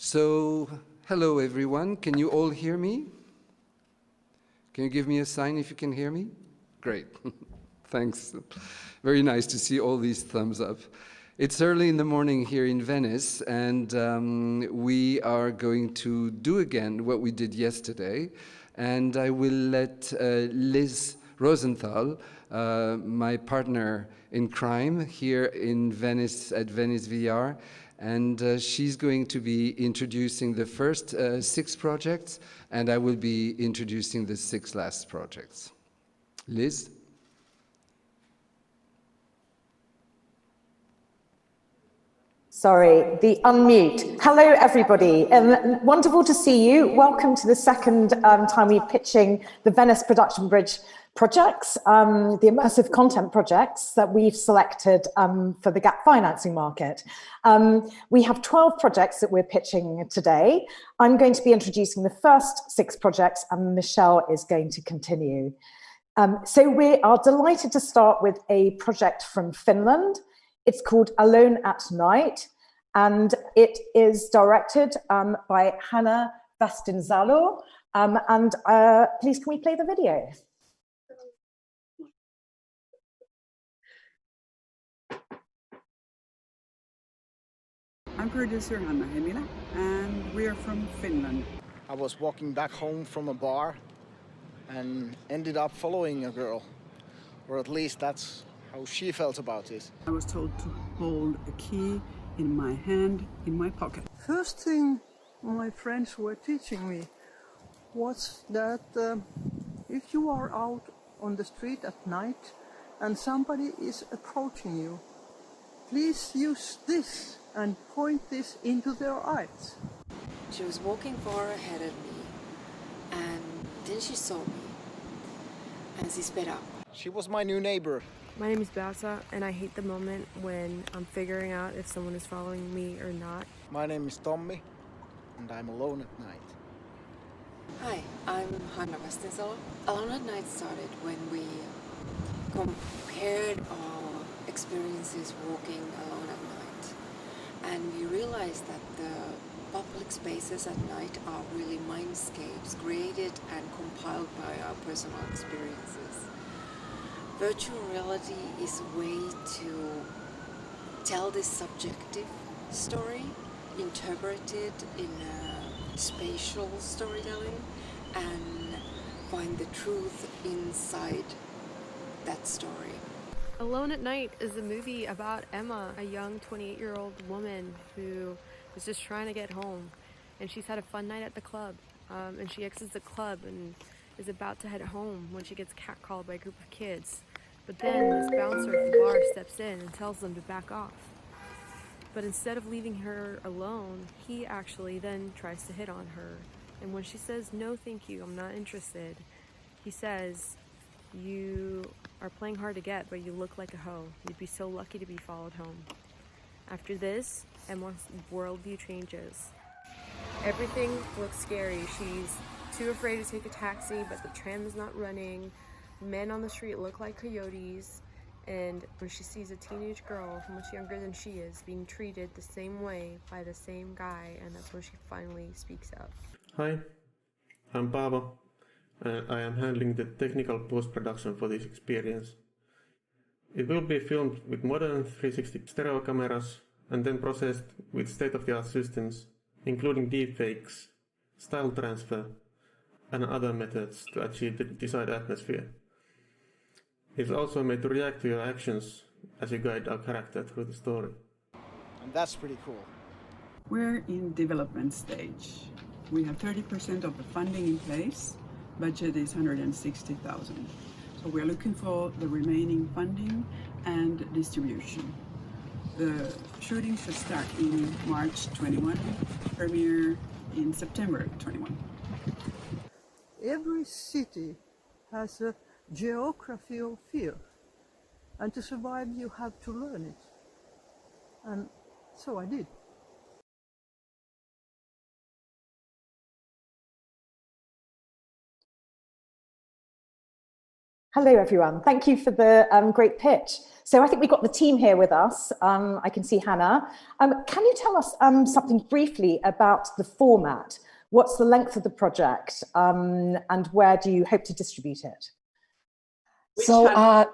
So, hello everyone. Can you all hear me? Can you give me a sign if you can hear me? Great. Thanks. Very nice to see all these thumbs up. It's early in the morning here in Venice, and we are going to do again what we did yesterday. And I will let Liz Rosenthal, my partner in crime here in Venice at Venice VR, and she's going to be introducing the first 6 projects, and I will be introducing the 6 last projects. Liz? Sorry, the unmute. Hello, everybody. Wonderful to see you. Welcome to the second time we're pitching the Venice Production Bridge projects, the immersive content projects that we've selected for the gap financing market. We have 12 projects that we're pitching today. I'm going to be introducing the first 6 projects, and Michel is going to continue. So we are delighted to start with a project from Finland. It's called Alone at Night, and it is directed by Hanna Vastinzalo. Please, can we play the video? I'm producer Hanna Hemilä, and we are from Finland. I was walking back home from a bar and ended up following a girl, or at least that's how she felt about it. I was told to hold a key in my hand, in my pocket. First thing my friends were teaching me was that if you are out on the street at night and somebody is approaching you, please use this and point this into their eyes. She was walking far ahead of me, and then she saw me, and she sped up. She was my new neighbor. My name is Basa, and I hate the moment when I'm figuring out if someone is following me or not. My name is Tommy, and I'm alone at night. Hi, I'm Hanna Vastinzalo. Alone at Night started when we compared our experiences walking alone at night. And we realized that the public spaces at night are really mindscapes created and compiled by our personal experiences. Virtual reality is a way to tell this subjective story, interpret it in a spatial storytelling, and find the truth inside that story. Alone at Night is a movie about Emma, a young 28-year-old woman who is just trying to get home. And she's had a fun night at the club. And she exits the club and is about to head home when she gets catcalled by a group of kids. But then this bouncer at the bar steps in and tells them to back off. But instead of leaving her alone, he actually then tries to hit on her. And when she says, "No, thank you, I'm not interested," he says, "You are playing hard to get, but you look like a hoe. You'd be so lucky to be followed home." After this, Emma's worldview changes. Everything looks scary. She's too afraid to take a taxi, but the tram is not running. Men on the street look like coyotes. And when she sees a teenage girl much younger than she is being treated the same way by the same guy, and that's when she finally speaks up. Hi, I'm Paavo, and I am handling the technical post-production for this experience. It will be filmed with modern 360 stereo cameras and then processed with state-of-the-art systems, including deepfakes, style transfer, and other methods to achieve the desired atmosphere. It's also made to react to your actions as you guide our character through the story. And that's pretty cool. We're in development stage. We have 30% of the funding in place. Budget is 160,000. So we're looking for the remaining funding and distribution. The shooting should start in March 21, premiere in September 21. Every city has a geography of fear, and to survive you have to learn it. And so I did. Hello, everyone. Thank you for the great pitch. So I think we've got the team here with us. I can see Hannah. Can you tell us something briefly about the format? What's the length of the project and where do you hope to distribute it? We are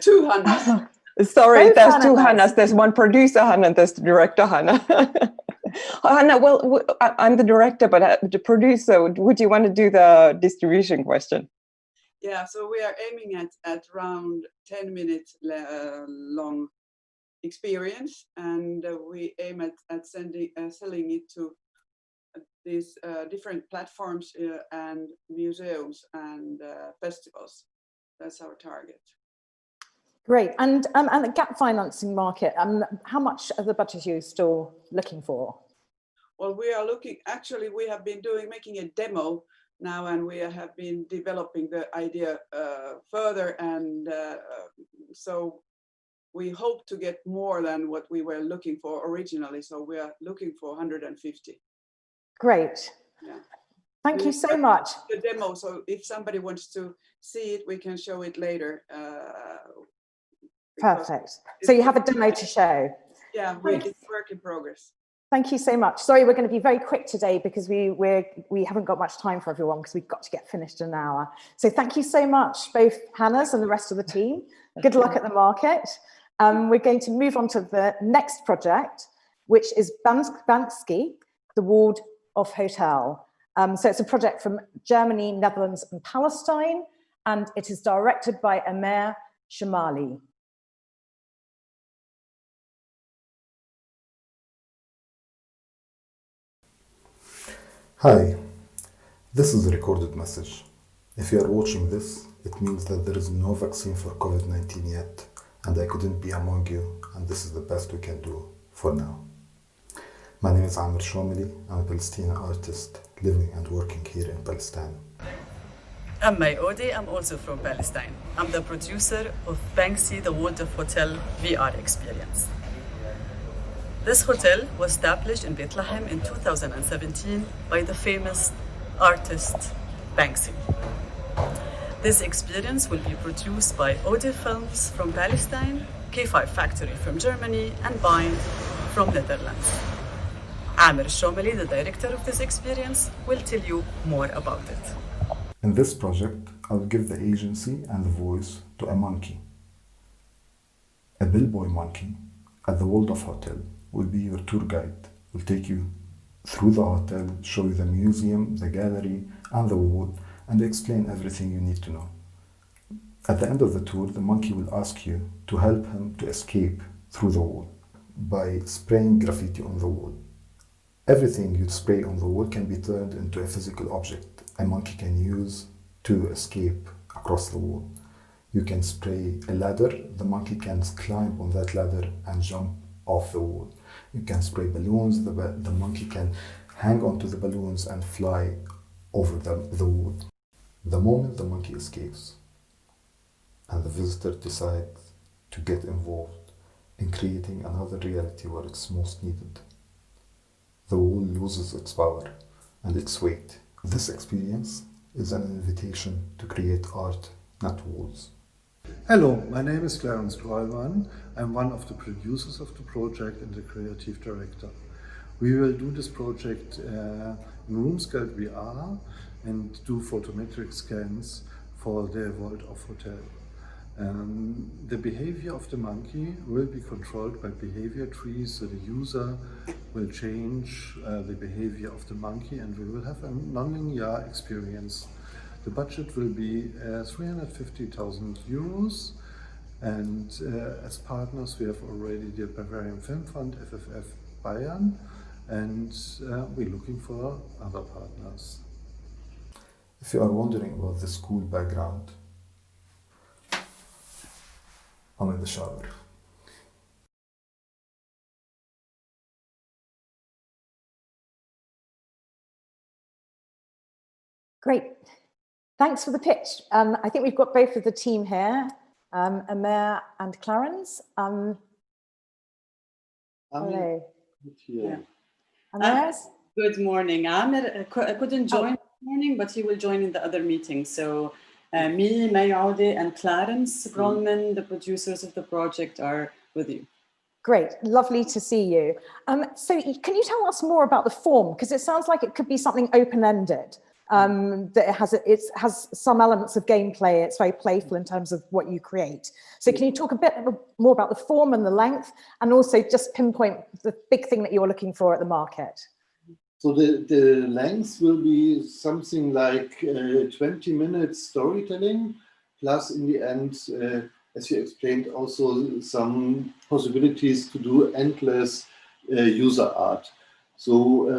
two Hannas. Sorry, Both there's two Hannas. Hannas. There's one producer Hannah and there's the director Hannah. Hannah, well, I'm the director, but the producer, would you want to do the distribution question? Yeah, so we are aiming at around 10 minutes long experience, and we aim at selling it to these different platforms and museums and festivals. That's our target. Great. And the gap financing market, how much of the budget are you still looking for? Well, we are looking, actually, we have been making a demo now, and we have been developing the idea further. And so we hope to get more than what we were looking for originally. So we are looking for 150. Great. Yeah. Thank you so much. The demo, so if somebody wants to see it, we can show it later. Perfect. So you have a demo to show. Yeah, it's work in progress. Thank you so much. Sorry, we're going to be very quick today because we haven't got much time for everyone because we've got to get finished in an hour. So thank you so much, both Hannah's and the rest of the team. Good luck at the market. We're going to move on to the next project, which is Banksy, the Ward of Hotel. So it's a project from Germany, Netherlands, and Palestine, and it is directed by Amer Shamali. Hi, this is a recorded message. If you are watching this, it means that there is no vaccine for COVID-19 yet, and I couldn't be among you, and this is the best we can do for now. My name is Amer Shamali. I'm a Palestinian artist living and working here in Palestine. I'm May Ode. I'm also from Palestine. I'm the producer of Banksy, the World of Hotel VR experience. This hotel was established in Bethlehem in 2017 by the famous artist Banksy. This experience will be produced by Ode Films from Palestine, K5 Factory from Germany, and Bind from Netherlands. Amer Shamali, the director of this experience, will tell you more about it. In this project, I'll give the agency and the voice to a monkey. A bellboy monkey at the World of Hotel will be your tour guide, will take you through the hotel, show you the museum, the gallery, and the wall, and explain everything you need to know. At the end of the tour, the monkey will ask you to help him to escape through the wall by spraying graffiti on the wall. Everything you spray on the wall can be turned into a physical object a monkey can use to escape across the wall. You can spray a ladder, the monkey can climb on that ladder and jump off the wall. You can spray balloons, the monkey can hang onto the balloons and fly over the wall. The moment the monkey escapes and the visitor decides to get involved in creating another reality where it's most needed, the wall loses its power and its weight. This experience is an invitation to create art, not walls. Hello, my name is Clarence Rosenthal. I'm one of the producers of the project and the creative director. We will do this project in room scale VR and do photometric scans for the World of Hotel. The behavior of the monkey will be controlled by behavior trees, so the user will change the behavior of the monkey and we will have a non-linear experience. The budget will be 350,000 euros, and as partners we have already the Bavarian Film Fund, FFF Bayern, and we're looking for other partners. If you are wondering about the school background, I'm in the shower. Great. Thanks for the pitch. I think we've got both of the team here, Amer and Clarence. Hello. Yeah. Amer? Good morning. Amer couldn't join this morning, but he will join in the other meeting. So Me, Mayaude, and Clarence Grollman, the producers of the project, are with you. Great, lovely to see you. So can you tell us more about the form? Because it sounds like it could be something open-ended. That it has some elements of gameplay. It's very playful in terms of what you create. So can you talk a bit more about the form and the length, and also just pinpoint the big thing that you're looking for at the market? So the length will be something like 20 minutes storytelling, plus in the end, as you explained, also some possibilities to do endless user art. So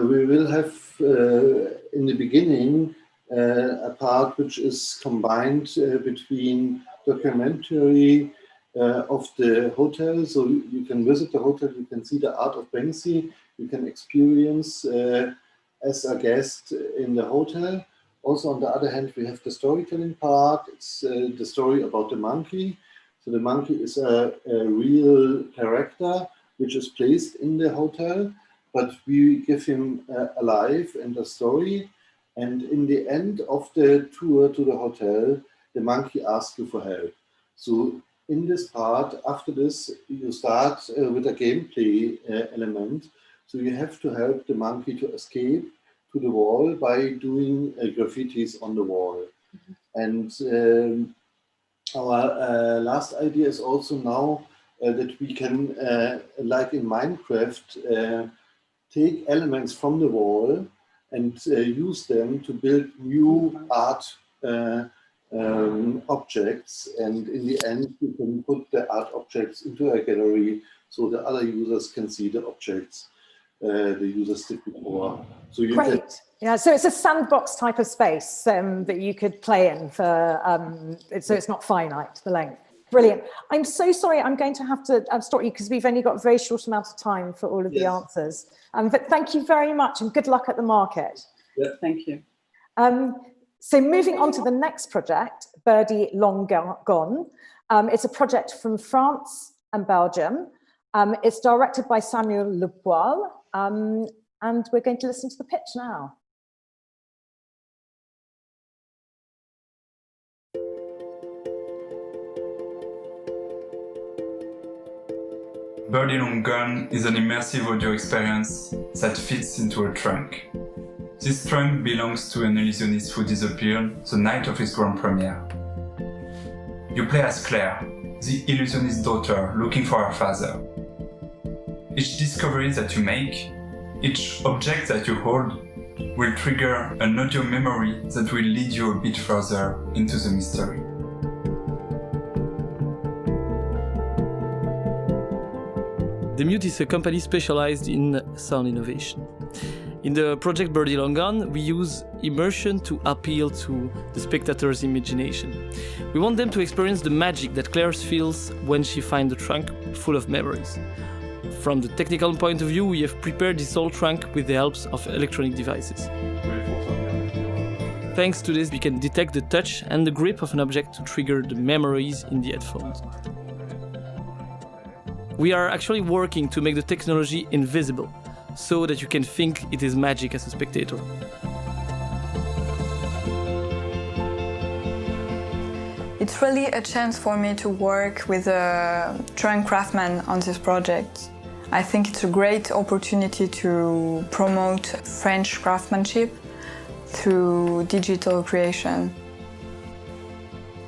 we will have in the beginning a part which is combined between documentary of the hotel. So you can visit the hotel, you can see the art of Banksy, you can experience as a guest in the hotel. Also, on the other hand, we have the storytelling part. It's the story about the monkey. So the monkey is a real character which is placed in the hotel, but we give him a life and a story. And in the end of the tour to the hotel, the monkey asks you for help. So in this part, after this, you start with a gameplay element. So you have to help the monkey to escape to the wall by doing graffitis on the wall. And our last idea is also now that we can, like in Minecraft, take elements from the wall and use them to build new art objects, and in the end you can put the art objects into a gallery so the other users can see the objects the users did before. So you Great. can, Yeah, so it's a sandbox type of space that you could play in for, so it's not finite, the length. Brilliant. I'm so sorry, I'm going to have to stop you because we've only got a very short amount of time for all of the answers. But thank you very much and good luck at the market. Yeah, thank you. So moving on to the next project, Birdie Long Gone. It's a project from France and Belgium. It's directed by Samuel Lepoil, and we're going to listen to the pitch now. Birdie Long Gone is an immersive audio experience that fits into a trunk. This trunk belongs to an illusionist who disappeared the night of his grand premiere. You play as Claire, the illusionist's daughter looking for her father. Each discovery that you make, each object that you hold, will trigger an audio memory that will lead you a bit further into the mystery. The Mute is a company specialized in sound innovation. In the project Birdie Long Gone, we use immersion to appeal to the spectator's imagination. We want them to experience the magic that Claire feels when she finds the trunk full of memories. From the technical point of view, we have prepared this whole trunk with the help of electronic devices. Thanks to this, we can detect the touch and the grip of an object to trigger the memories in the headphones. We are actually working to make the technology invisible, so that you can think it is magic as a spectator. It's really a chance for me to work with a trunk craftsman on this project. I think it's a great opportunity to promote French craftsmanship through digital creation.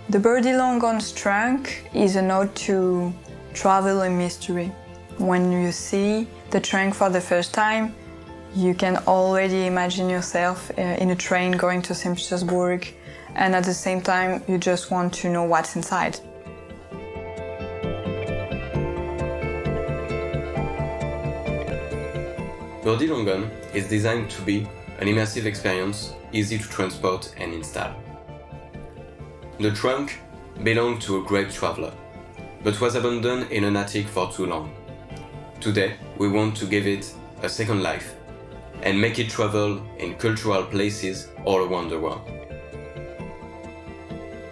The Birdie Long Gone's trunk is a nod to travel and mystery. When you see the trunk for the first time, you can already imagine yourself in a train going to St. Petersburg, and at the same time, you just want to know what's inside. Birdie Long Gone is designed to be an immersive experience, easy to transport and install. The trunk belonged to a great traveler, but was abandoned in an attic for too long. Today, we want to give it a second life and make it travel in cultural places all around the world.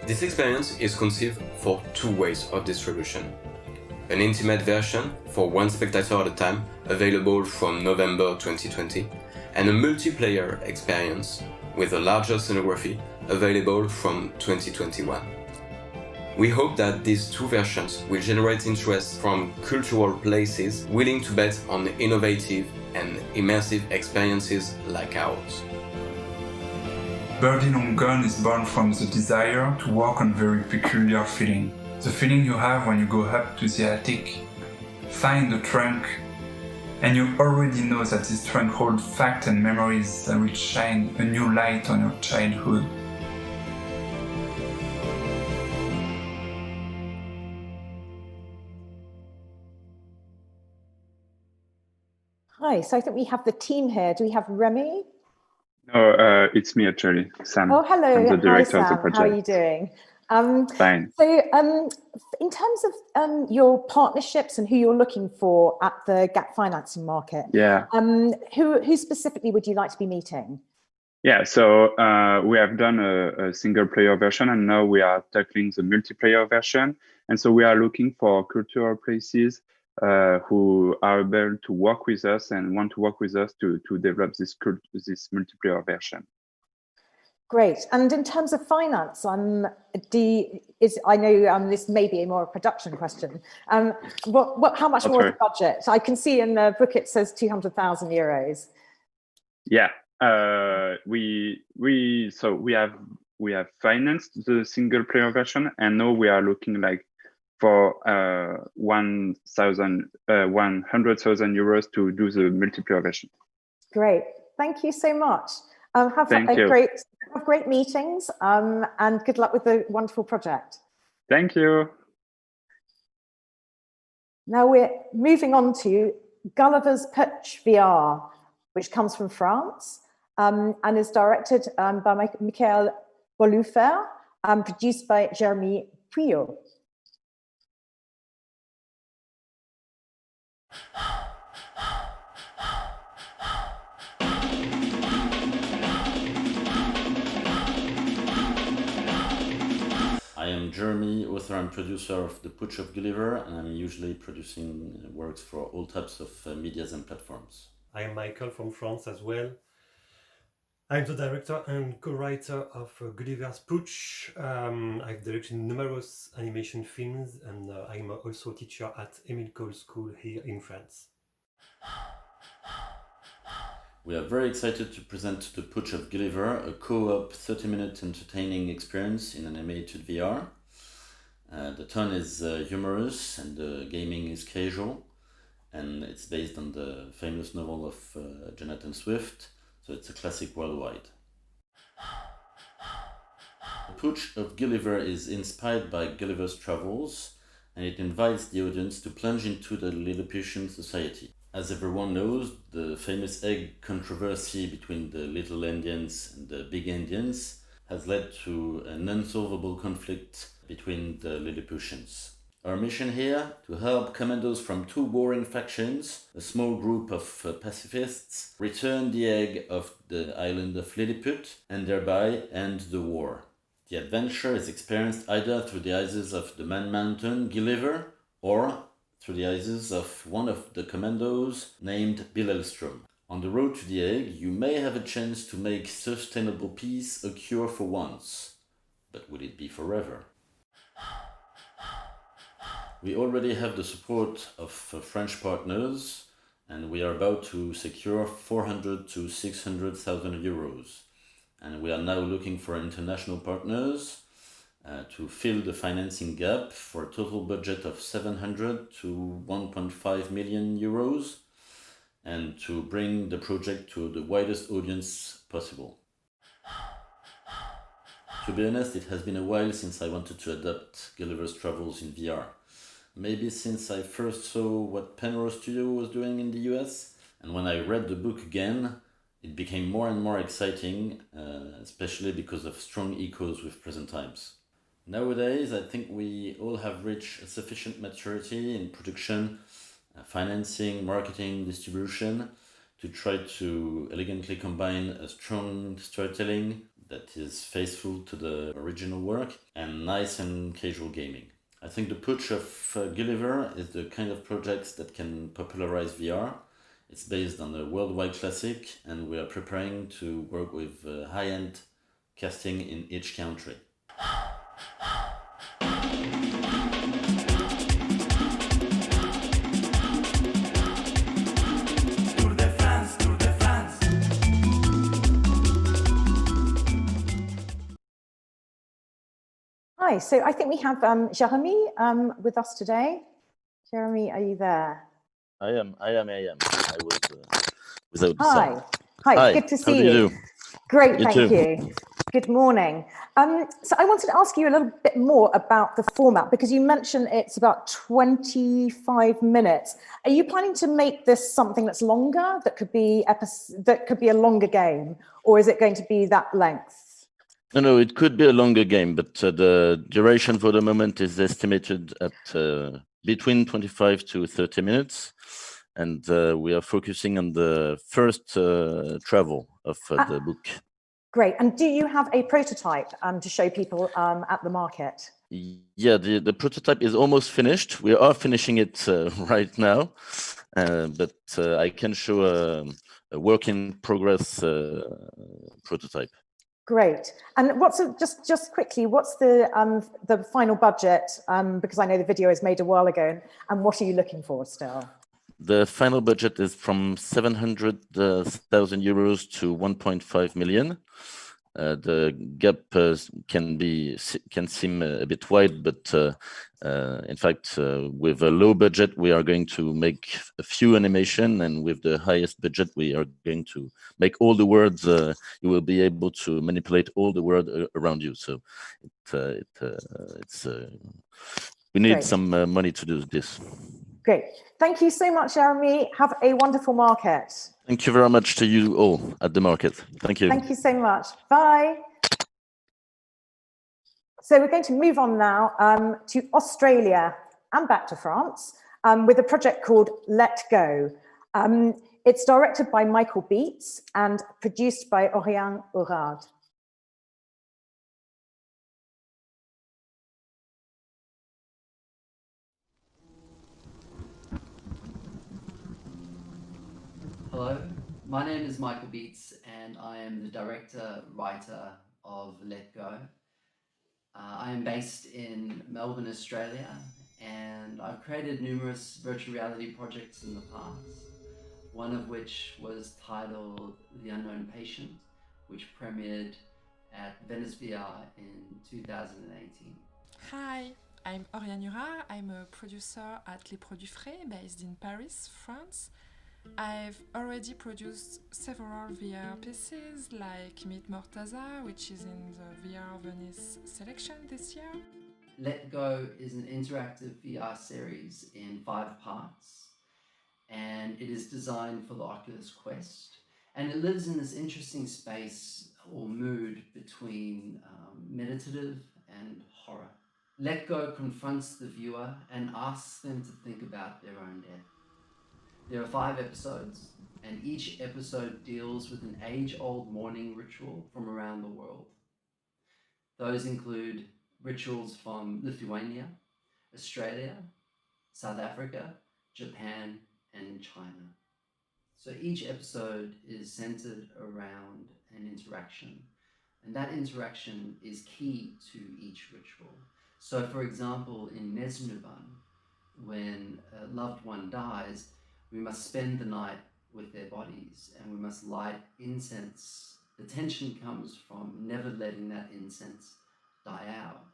This experience is conceived for two ways of distribution. An intimate version for one spectator at a time, available from November 2020, and a multiplayer experience with a larger scenography available from 2021. We hope that these two versions will generate interest from cultural places willing to bet on innovative and immersive experiences like ours. Birdie Long Gone is born from the desire to work on very peculiar feeling. The feeling you have when you go up to the attic, find the trunk, and you already know that this trunk holds facts and memories that will shine a new light on your childhood. Hi, so I think we have the team here. Do we have Remy? No, it's me actually, Sam. Oh, hello. I'm the director Hi, of the Sam. project. How are you doing? Fine. So in terms of your partnerships and who you're looking for at the gap financing market, Yeah. who specifically would you like to be meeting? Yeah, so we have done a single player version and now we are tackling the multiplayer version. And so we are looking for cultural places who are able to work with us and want to work with us to develop this multiplayer version. Great. And in terms of finance, I know this may be a more production question. How much more is the budget? I can see in the book it says 200,000 euros. Yeah, we have financed the single player version, and now we are looking like for 100,000 euros to do the multiplayer version. Great, thank you so much. Have great meetings, and good luck with the wonderful project. Thank you. Now we're moving on to Gulliver's Pitch VR, which comes from France and is directed by Michel Bolufer, produced by Jeremy Puyo. I am Jeremy, author and producer of The Putsch of Gulliver, and I'm usually producing works for all types of medias and platforms. I am Michel from France as well. I'm the director and co-writer of Gulliver's Putsch. I've directed numerous animation films, and I'm also a teacher at Emile Cole School here in France. We are very excited to present The Putsch of Gulliver, a co-op 30-minute entertaining experience in animated VR. The tone is humorous and the gaming is casual, and it's based on the famous novel of Jonathan Swift, so it's a classic worldwide. The Putsch of Gulliver is inspired by Gulliver's Travels, and it invites the audience to plunge into the Lilliputian society. As everyone knows, the famous egg controversy between the little Indians and the big Indians has led to an unsolvable conflict between the Lilliputians. Our mission here, to help commandos from two warring factions, a small group of pacifists, return the egg of the island of Lilliput and thereby end the war. The adventure is experienced either through the eyes of the man-mountain Gulliver or through the eyes of one of the commandos named Bill Elstrom. On the road to the egg, you may have a chance to make sustainable peace a cure for once. But will it be forever? We already have the support of French partners, and we are about to secure 400 to 600,000 euros. And we are now looking for international partners to fill the financing gap for a total budget of 700 to 1.5 million euros and to bring the project to the widest audience possible. To be honest, it has been a while since I wanted to adapt Gulliver's Travels in VR. Maybe since I first saw what Penrose Studio was doing in the US, and when I read the book again, it became more and more exciting, especially because of strong echoes with present times. Nowadays, I think we all have reached a sufficient maturity in production, financing, marketing, distribution, to try to elegantly combine a strong storytelling that is faithful to the original work and nice and casual gaming. I think The Putsch of Gulliver is the kind of project that can popularize VR. It's based on a worldwide classic, and we are preparing to work with high-end casting in each country. Hi, so I think we have Jeremy with us today. Jeremy, are you there? I am. I was without the Hi. sound. Hi, good to see How do you do? Great, You thank too. you. Good morning. So I wanted to ask you a little bit more about the format, because you mentioned it's about 25 minutes. Are you planning to make this something that's longer, that could be a longer game, or is it going to be that length? No, it could be a longer game, but the duration for the moment is estimated at between 25 to 30 minutes. And we are focusing on the first travel of the book. Great. And do you have a prototype to show people at the market? Yeah, the prototype is almost finished. We are finishing it right now, but I can show a work in progress prototype. Great. And what's just quickly, what's the final budget? Because I know the video is made a while ago, and what are you looking for still? The final budget is from 700,000 euros to 1.5 million. The gap can seem a bit wide, but in fact, with a low budget, we are going to make a few animation, and with the highest budget, we are going to make all the words. You will be able to manipulate all the words around you. So we need some money to do this. Great. Thank you so much, Jeremy. Have a wonderful market. Thank you very much to you all at the market. Thank you. Thank you so much. Bye. So we're going to move on now to Australia and back to France with a project called Let Go. It's directed by Michael Beats and produced by Oriane Ourad. Hello, my name is Michael Beats and I am the director, writer of Let Go. I am based in Melbourne, Australia, and I've created numerous virtual reality projects in the past, one of which was titled The Unknown Patient, which premiered at Venice VR in 2018. Hi, I'm Oriane Ourad. I'm a producer at Les Produits Frais, based in Paris, France. I've already produced several VR pieces like Meet Mortaza, which is in the VR Venice selection this year. Let Go is an interactive VR series in 5 parts, and it is designed for the Oculus Quest, and it lives in this interesting space or mood between meditative and horror. Let Go confronts the viewer and asks them to think about their own death. There are 5 episodes, and each episode deals with an age-old mourning ritual from around the world. Those include rituals from Lithuania, Australia, South Africa, Japan, and China. So each episode is centered around an interaction, and that interaction is key to each ritual. So for example, in Nesnuban, when a loved one dies, we must spend the night with their bodies and we must light incense. The tension comes from never letting that incense die out.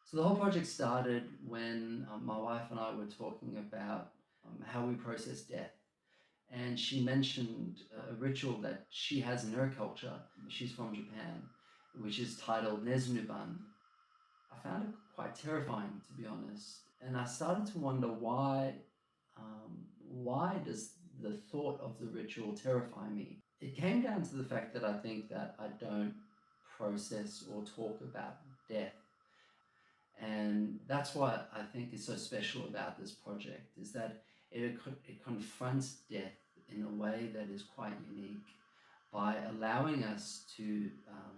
So the whole project started when my wife and I were talking about how we process death. And she mentioned a ritual that she has in her culture. She's from Japan, which is titled Nesnuban. I found it quite terrifying, to be honest. And I started to wonder why does the thought of the ritual terrify me? It came down to the fact that I think that I don't process or talk about death. And that's what I think is so special about this project, is that it confronts death in a way that is quite unique by allowing us to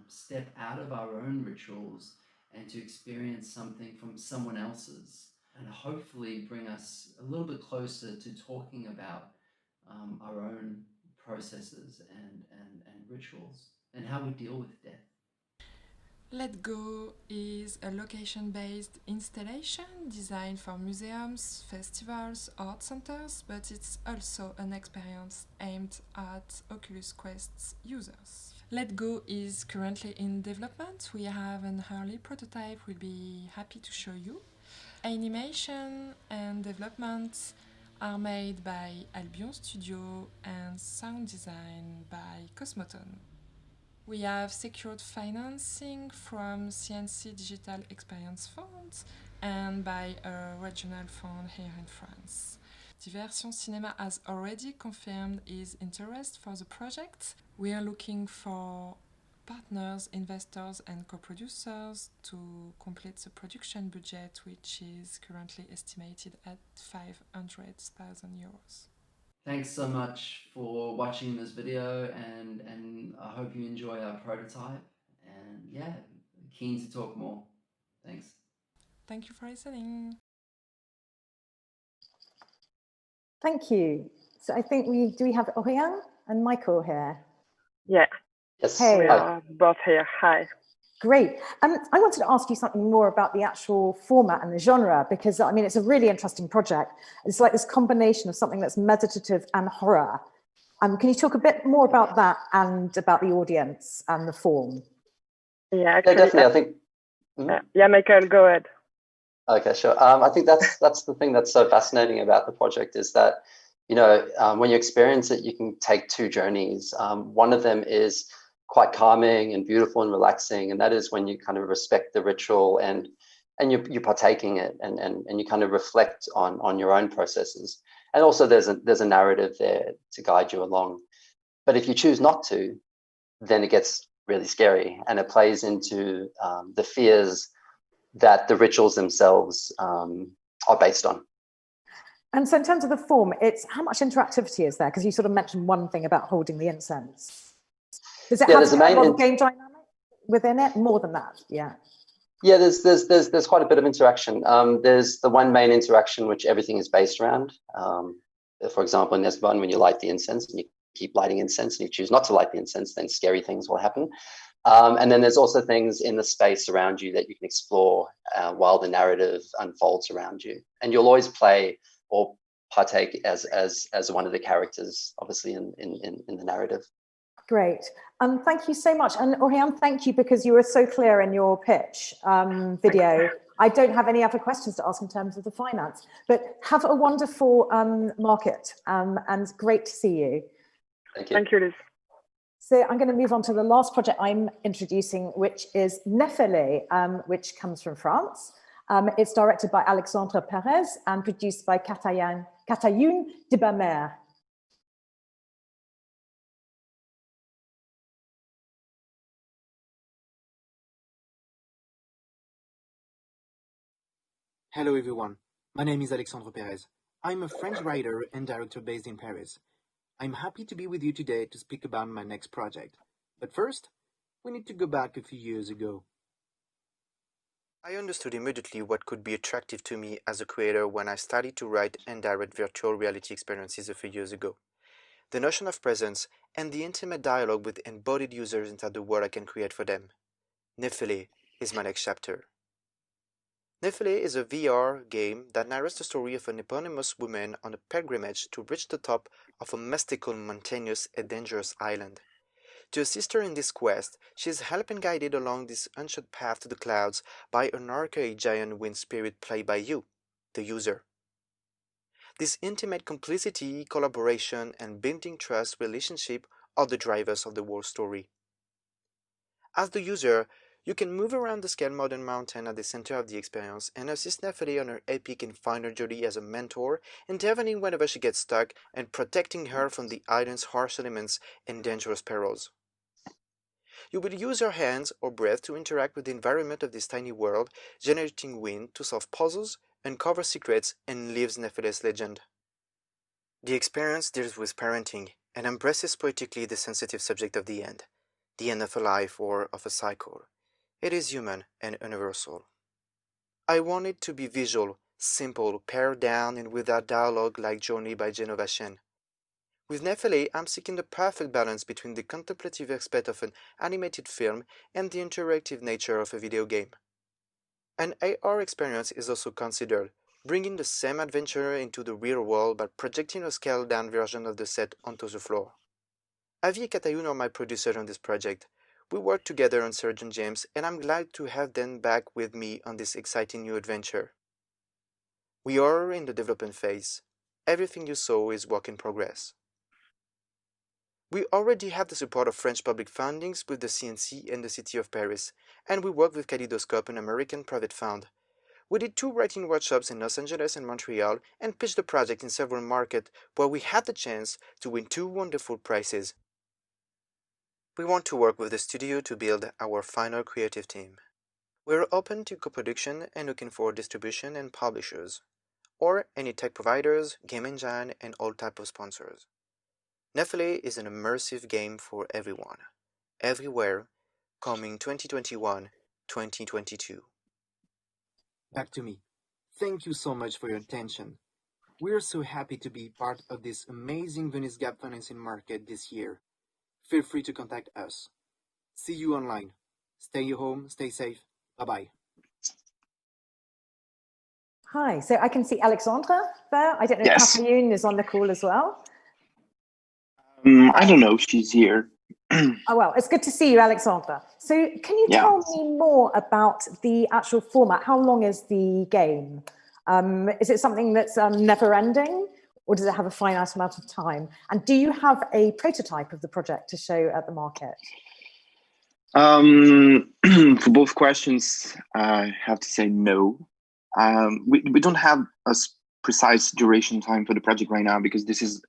step out of our own rituals and to experience something from someone else's, and hopefully bring us a little bit closer to talking about our own processes and rituals. and how we deal with death. Let Go is a location-based installation designed for museums, festivals, art centers, but it's also an experience aimed at Oculus Quest's users. Let Go is currently in development. We have an early prototype we'll be happy to show you. Animation and development are made by Albion Studio and sound design by Cosmoton. We have secured financing from CNC Digital Experience Funds and by a regional fund here in France. Diversion Cinema has already confirmed its interest for the project. We are looking for partners, investors and co-producers to complete the production budget, which is currently estimated at 500,000 euros. Thanks so much for watching this video, and I hope you enjoy our prototype, and yeah, keen to talk more. Thanks. Thank you for listening. Thank you. So I think we have Oriane and Michael here? Yeah. Yes. Hey. We are both here. Hi. Great. I wanted to ask you something more about the actual format and the genre, because I mean, it's a really interesting project. It's like this combination of something that's meditative and horror. Can you talk a bit more about that and about the audience and the form? Yeah, actually, definitely. I think. Yeah, Michael, go ahead. Okay, sure. I think that's the thing that's so fascinating about the project is that, you know, when you experience it, you can take two journeys. One of them is quite calming and beautiful and relaxing, and that is when you kind of respect the ritual and you're partaking it and you kind of reflect on your own processes. And also there's a narrative there to guide you along. But if you choose not to, then it gets really scary, and it plays into the fears that the rituals themselves are based on. And so in terms of the form, it's how much interactivity is there? Because you sort of mentioned one thing about holding the incense. Does it have a lot of game dynamic within it? More than that, yeah. Yeah, there's quite a bit of interaction. There's the one main interaction which everything is based around. For example, in this one, when you light the incense and you keep lighting incense and you choose not to light the incense, then scary things will happen. And then there's also things in the space around you that you can explore while the narrative unfolds around you. And you'll always play or partake as one of the characters, obviously, in the narrative. Great. Thank you so much. And Oriane, thank you, because you were so clear in your pitch video. I don't have any other questions to ask in terms of the finance, but have a wonderful market and great to see you. Thank you. Thank you, Liz. So I'm going to move on to the last project I'm introducing, which is Nefele, which comes from France. It's directed by Alexandre Perez and produced by Catayoun de Bamer. Hello everyone, my name is Alexandre Perez. I'm a French writer and director based in Paris. I'm happy to be with you today to speak about my next project. But first, we need to go back a few years ago. I understood immediately what could be attractive to me as a creator when I started to write and direct virtual reality experiences a few years ago. The notion of presence and the intimate dialogue with embodied users inside the world I can create for them. Nefele is my next chapter. Nefele is a VR game that narrates the story of an eponymous woman on a pilgrimage to reach the top of a mystical, mountainous, and dangerous island. To assist her in this quest, she is helped and guided along this ancient path to the clouds by an archaic giant wind spirit played by you, the user. This intimate complicity, collaboration, and building trust relationship are the drivers of the whole story. As the user, you can move around the scale modern mountain at the center of the experience and assist Nefele on her epic and final journey as a mentor, intervening whenever she gets stuck and protecting her from the island's harsh elements and dangerous perils. You will use your hands or breath to interact with the environment of this tiny world, generating wind to solve puzzles, uncover secrets, and live Nefele's legend. The experience deals with parenting and embraces poetically the sensitive subject of the end of a life or of a cycle. It is human and universal. I want it to be visual, simple, pared down, and without dialogue like Journey by Genova Chen. With Nefele, I'm seeking the perfect balance between the contemplative aspect of an animated film and the interactive nature of a video game. An AR experience is also considered, bringing the same adventure into the real world by projecting a scaled-down version of the set onto the floor. Avi and Katayun are my producers on this project. We worked together on Surgeon James, and I'm glad to have them back with me on this exciting new adventure. We are in the development phase. Everything you saw is work in progress. We already have the support of French public fundings with the CNC and the City of Paris, and we work with Kaleidoscope, an American private fund. We did 2 writing workshops in Los Angeles and Montreal and pitched the project in several markets where we had the chance to win 2 wonderful prizes. We want to work with the studio to build our final creative team. We're open to co-production and looking for distribution and publishers, or any tech providers, game engine, and all type of sponsors. Nefele is an immersive game for everyone, everywhere, coming 2021-2022. Back to me. Thank you so much for your attention. We're so happy to be part of this amazing Venice Gap financing market this year. Feel free to contact us. See you online. Stay home, stay safe. Bye-bye. Hi, so I can see Alexandra there. I don't know Yes. if Katayun is on the call as well. I don't know if she's here. Oh, well, it's good to see you, Alexandra. So can you tell me more about the actual format? How long is the game? Is it something that's never ending, or does it have a finite amount of time? And do you have a prototype of the project to show at the market? For both questions, I have to say no. We don't have a precise duration time for the project right now, because this is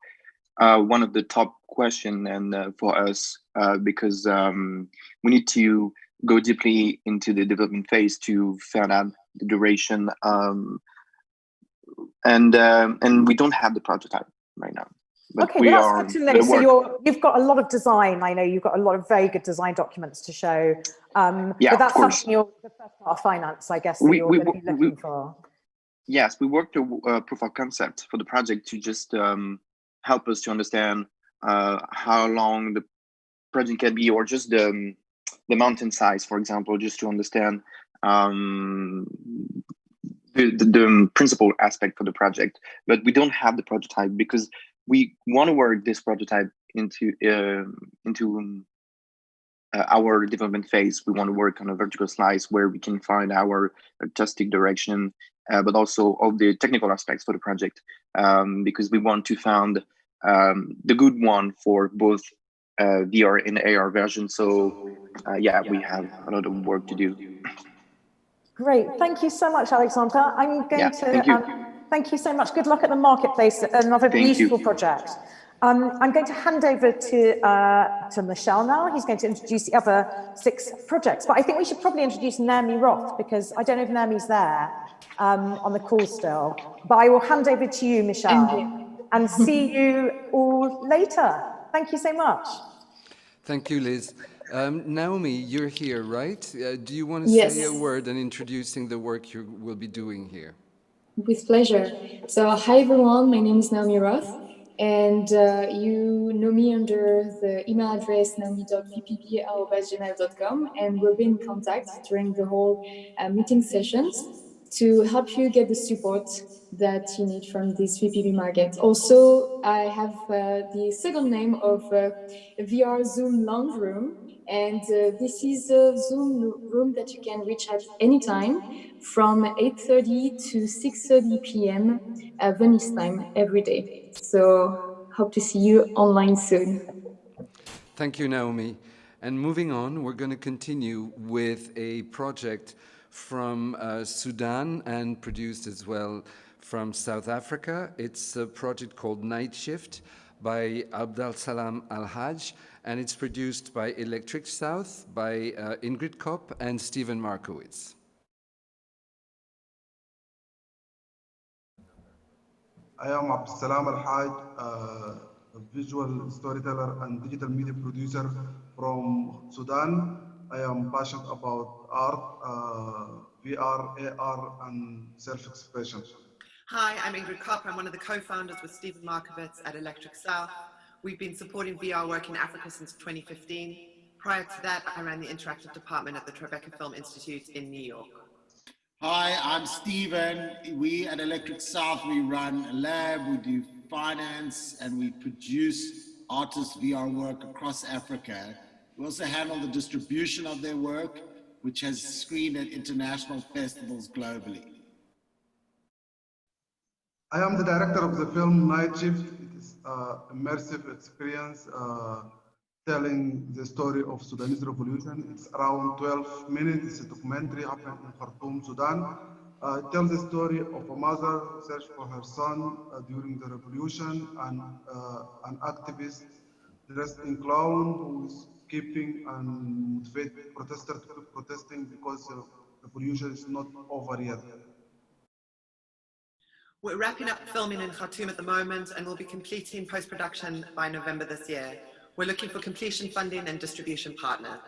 one of the top question and for us, because we need to go deeply into the development phase to find out the duration, and we don't have the prototype right now. But okay, we well, are that's good to know. So you've got a lot of design. I know you've got a lot of very good design documents to show. Yeah, but that's of course. something the first part of finance, I guess, that you're going to be looking for. Yes, we worked a proof of concept for the project to just help us to understand how long the project can be, or just the mountain size, for example, just to understand the principal aspect for the project. But we don't have the prototype because we want to work this prototype into our development phase. We want to work on a vertical slice where we can find our artistic direction, but also all the technical aspects for the project, because we want to find the good one for both VR and AR version. So yeah, we have a lot of work to do. Great, thank you so much, Alexandra. I'm going to thank you so much. Good luck at the marketplace. Another beautiful project. I'm going to hand over to Michel now. He's going to introduce the other 6 projects, but I think we should probably introduce Naomi Roth, because I don't know if Naomi's there on the call still, but I will hand over to you, Michel, and see you all later. Thank you so much. Thank you, Liz. Naomi, you're here, right? Do you want to say a word and introducing the work you will be doing here? With pleasure. So, hi everyone, my name is Naomi Roth, and you know me under the email address naomi.vpp@gmail.com, and we'll be in contact during the whole meeting sessions to help you get the support that you need from this VPP market. Also, I have the second name of VR Zoom Lounge Room, and this is a Zoom room that you can reach at any time from 8:30 to 6:30 p.m. Venice time every day. So hope to see you online soon. Thank you, Naomi. And moving on, we're going to continue with a project from Sudan and produced as well from South Africa. It's a project called Night Shift by Abdal Salam Al-Haj, and it's produced by Electric South, by Ingrid Kopp and Stephen Markowitz. I am Abdal Salam Al-Haj, a visual storyteller and digital media producer from Sudan. I am passionate about art, VR, AR, and self-expression. Hi, I'm Ingrid Kopp. I'm one of the co-founders with Stephen Markowitz at Electric South. We've been supporting VR work in Africa since 2015. Prior to that, I ran the interactive department at the Tribeca Film Institute in New York. Hi, I'm Stephen. We at Electric South, we run a lab, we do finance, and we produce artist VR work across Africa. We also handle the distribution of their work, which has screened at international festivals globally. I am the director of the film Night Shift. It is an immersive experience telling the story of Sudanese revolution. It's around 12 minutes. It's a documentary happened in Khartoum, Sudan. It tells the story of a mother search for her son during the revolution and an activist dressed in clown who is keeping and motivate protesters to keep protesting because the revolution is not over yet. We're wrapping up filming in Khartoum at the moment and we'll be completing post-production by November this year. We're looking for completion funding and distribution partner.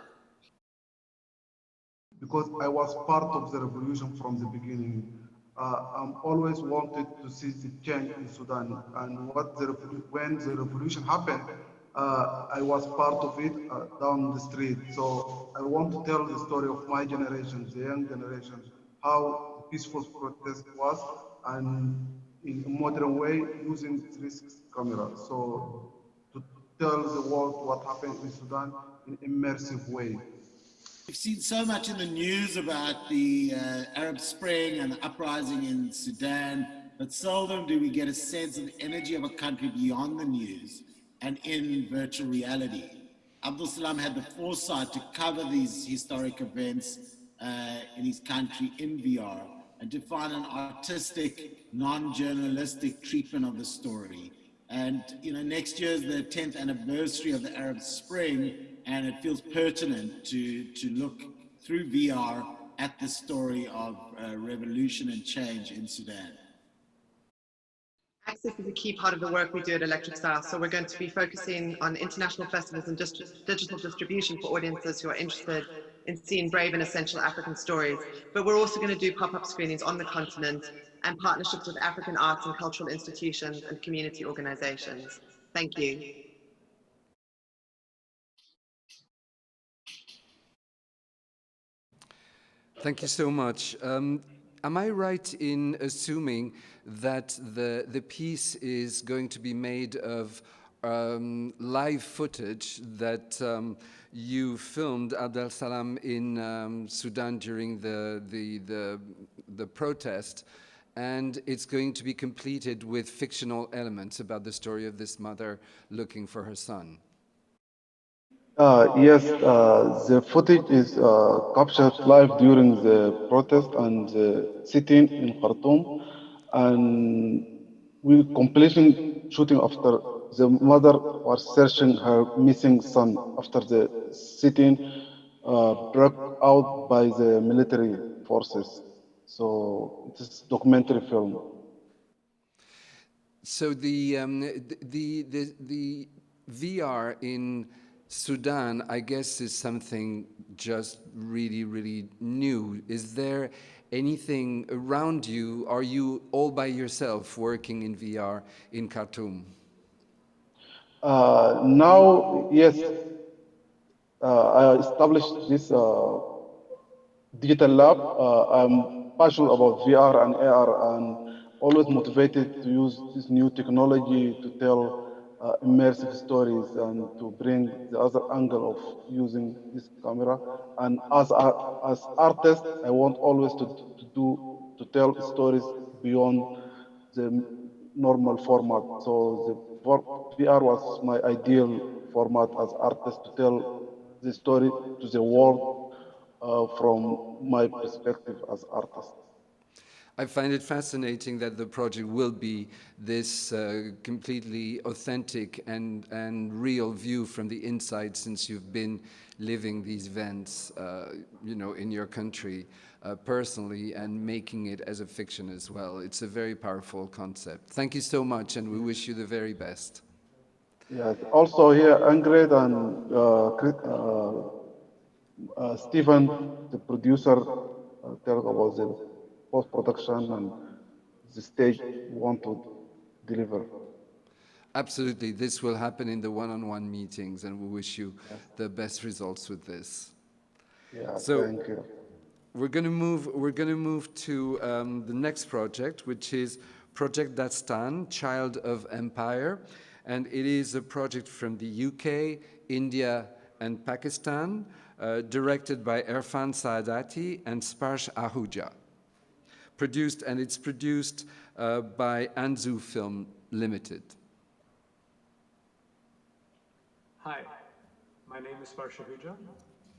Because I was part of the revolution from the beginning. I'm always wanted to see the change in Sudan, and when the revolution happened, I was part of it down the street. So I want to tell the story of my generation, the young generation, how the peaceful protest was, and in a modern way using 360 camera. So to tell the world what happened in Sudan in an immersive way. We've seen so much in the news about the Arab Spring and the uprising in Sudan, but seldom do we get a sense of the energy of a country beyond the news and in virtual reality. Abdul Salam had the foresight to cover these historic events in his country in VR and to find an artistic, non-journalistic treatment of the story. And next year is the 10th anniversary of the Arab Spring, and it feels pertinent to look through VR at the story of revolution and change in Sudan. Access is a key part of the work we do at Electric South, so we're going to be focusing on international festivals and digital distribution for audiences who are interested in seeing brave and essential African stories. But we're also going to do pop-up screenings on the continent and partnerships with African arts and cultural institutions and community organizations. Thank you. Thank you so much. Am I right in assuming that the piece is going to be made of live footage that you filmed, Abdel Salam, in Sudan during the protest, and it's going to be completed with fictional elements about the story of this mother looking for her son? Yes, the footage is captured live during the protest and the sitting in Khartoum, and we completing shooting after the mother was searching her missing son after the sitting broke out by the military forces. So it is documentary film. So the VR in Sudan, I guess, is something just really, really new. Is there anything around you? Are you all by yourself working in VR in Khartoum? Now, yes, I established this digital lab. I'm passionate about VR and AR and always motivated to use this new technology to tell immersive stories and to bring the other angle of using this camera. And as artist, I want always to tell stories beyond the normal format. So VR was my ideal format as artist to tell the story to the world from my perspective as artist. I find it fascinating that the project will be this completely authentic and real view from the inside, since you've been living these events, in your country personally, and making it as a fiction as well. It's a very powerful concept. Thank you so much, and we wish you the very best. Yes. Also here, Ingrid and Stephen, the producer, tell about the post-production and the stage we want to deliver. Absolutely. This will happen in the one-on-one meetings, and we wish you the best results with this. Yeah, So thank you. we're going to move to the next project, which is Project Dastan, Child of Empire. And it is a project from the UK, India, and Pakistan, directed by Irfan Saadati and Sparsh Ahuja. It's produced by Anzu Film Limited. Hi, my name is Sparsh Ahuja,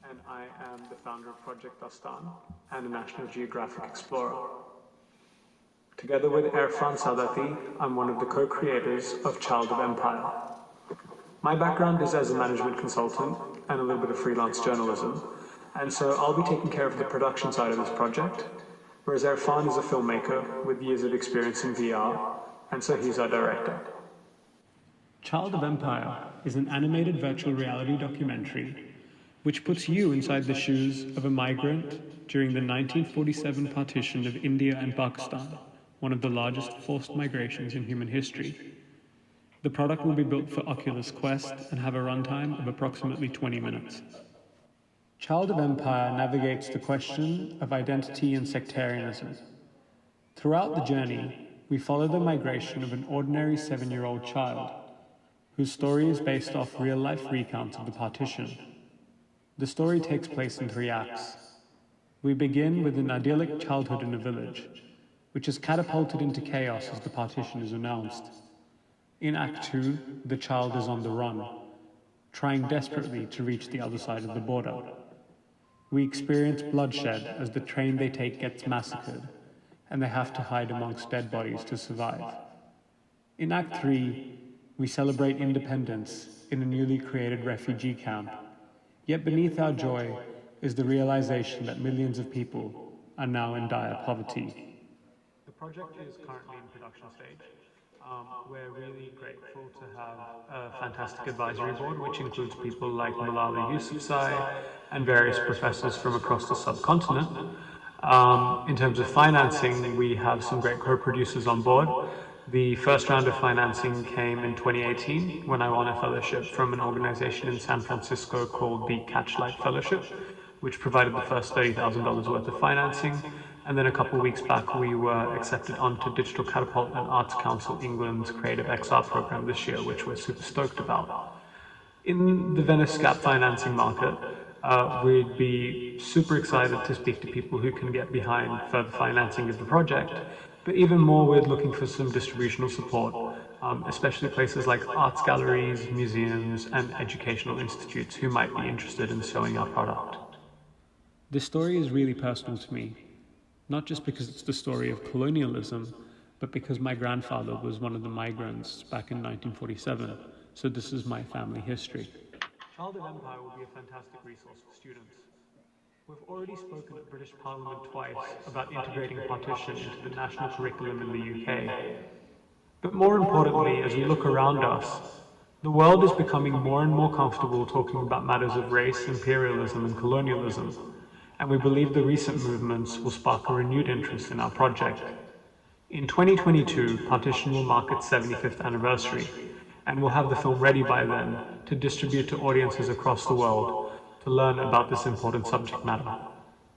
and I am the founder of Project Dastan and a National Geographic Explorer. Together with Irfan Saadati, I'm one of the co-creators of Child of Empire. My background is as a management consultant and a little bit of freelance journalism, and so I'll be taking care of the production side of this project, whereas Irfan is a filmmaker with years of experience in VR, and so he's our director. Child of Empire is an animated virtual reality documentary which puts you inside the shoes of a migrant during the 1947 partition of India and Pakistan, one of the largest forced migrations in human history. The product will be built for Oculus Quest and have a runtime of approximately 20 minutes. Child of Empire navigates the question of identity and sectarianism. Throughout the journey, we follow the migration of an ordinary 7-year-old child whose story is based off real-life recounts of the partition. The story takes place in 3 acts. We begin with an idyllic childhood in a village, which is catapulted into chaos as the partition is announced. In Act 2, the child is on the run, trying desperately to reach the other side of the border. We experience bloodshed as the train they take gets massacred, and they have to hide amongst dead bodies to survive. In Act 3, we celebrate independence in a newly created refugee camp. Yet beneath our joy is the realization that millions of people are now in dire poverty. The project is currently in production stage. We're really grateful to have a fantastic advisory board, which includes people like Malala Yousafzai and various professors from across the subcontinent. In terms of financing, we have some great co-producers on board. The first round of financing came in 2018 when I won a fellowship from an organization in San Francisco called the Catchlight Fellowship, which provided the first $30,000 worth of financing. And then a couple of weeks back, we were accepted onto Digital Catapult and Arts Council England's Creative XR program this year, which we're super stoked about. In the Venice gap financing market, we'd be super excited to speak to people who can get behind further financing of the project. But even more, we're looking for some distributional support, especially places like arts galleries, museums, and educational institutes who might be interested in showing our product. This story is really personal to me, not just because it's the story of colonialism, but because my grandfather was one of the migrants back in 1947, so this is my family history. Child of Empire will be a fantastic resource for students. We've already spoken at British Parliament twice about integrating partition into the national curriculum in the UK. But more importantly, as we look around us, the world is becoming more and more comfortable talking about matters of race, imperialism, and colonialism, and we believe the recent movements will spark a renewed interest in our project. In 2022, Partition will mark its 75th anniversary, and we'll have the film ready by then to distribute to audiences across the world to learn about this important subject matter.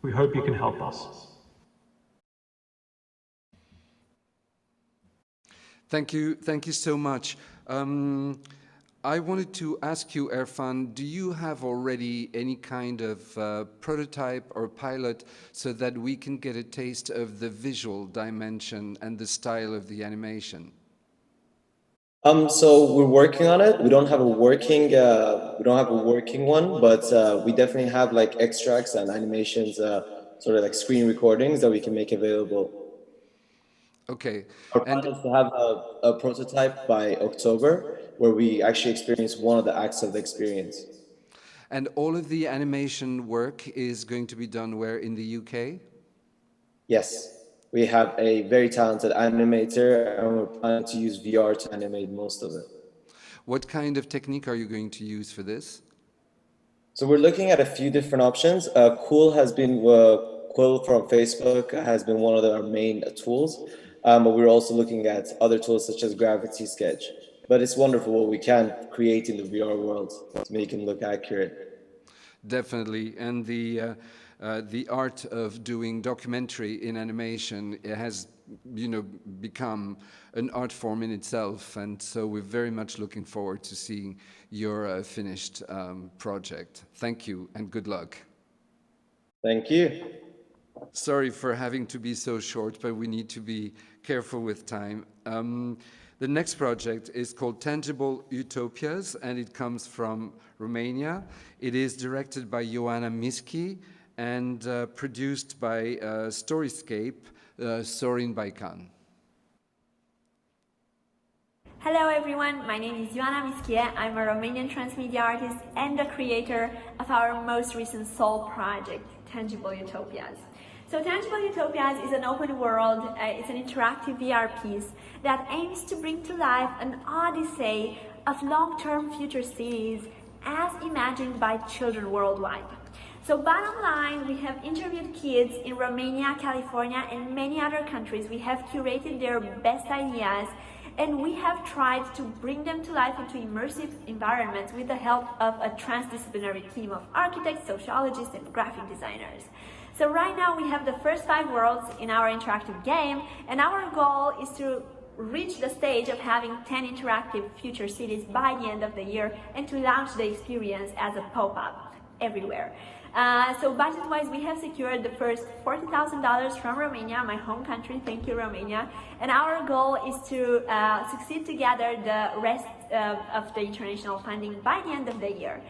We hope you can help us. Thank you so much. I wanted to ask you, Irfan, do you have already any kind of prototype or pilot so that we can get a taste of the visual dimension and the style of the animation? So we're working on it. We don't have a working one, but we definitely have like extracts and animations, sort of like screen recordings that we can make available. Okay. Our plan is to have a prototype by October, where we actually experience one of the acts of the experience. And all of the animation work is going to be done where, in the UK? Yes. We have a very talented animator, and we're planning to use VR to animate most of it. What kind of technique are you going to use for this? So we're looking at a few different options. Quill from Facebook has been one of our main tools, but we're also looking at other tools such as Gravity Sketch. but it's wonderful what we can create in the VR world to make it look accurate. Definitely, and the art of doing documentary in animation has, become an art form in itself, and so we're very much looking forward to seeing your finished project. Thank you, and good luck. Thank you. Sorry for having to be so short, but we need to be careful with time. The next project is called Tangible Utopias, and it comes from Romania. It is directed by Ioana Mischi and produced by Storyscape, Sorin Baikan. Hello everyone, my name is Ioana Mischi. I'm a Romanian transmedia artist and the creator of our most recent soul project, Tangible Utopias. So Tangible Utopias is an open world, it's an interactive VR piece that aims to bring to life an odyssey of long-term future cities as imagined by children worldwide. So bottom line, we have interviewed kids in Romania, California, and many other countries. We have curated their best ideas, and we have tried to bring them to life into immersive environments with the help of a transdisciplinary team of architects, sociologists, and graphic designers. So right now we have the first 5 worlds in our interactive game, and our goal is to reach the stage of having 10 interactive future cities by the end of the year and to launch the experience as a pop-up everywhere. So budget-wise, we have secured the first $40,000 from Romania, my home country. Thank you, Romania. And our goal is to succeed to gather the rest of the international funding by the end of the year.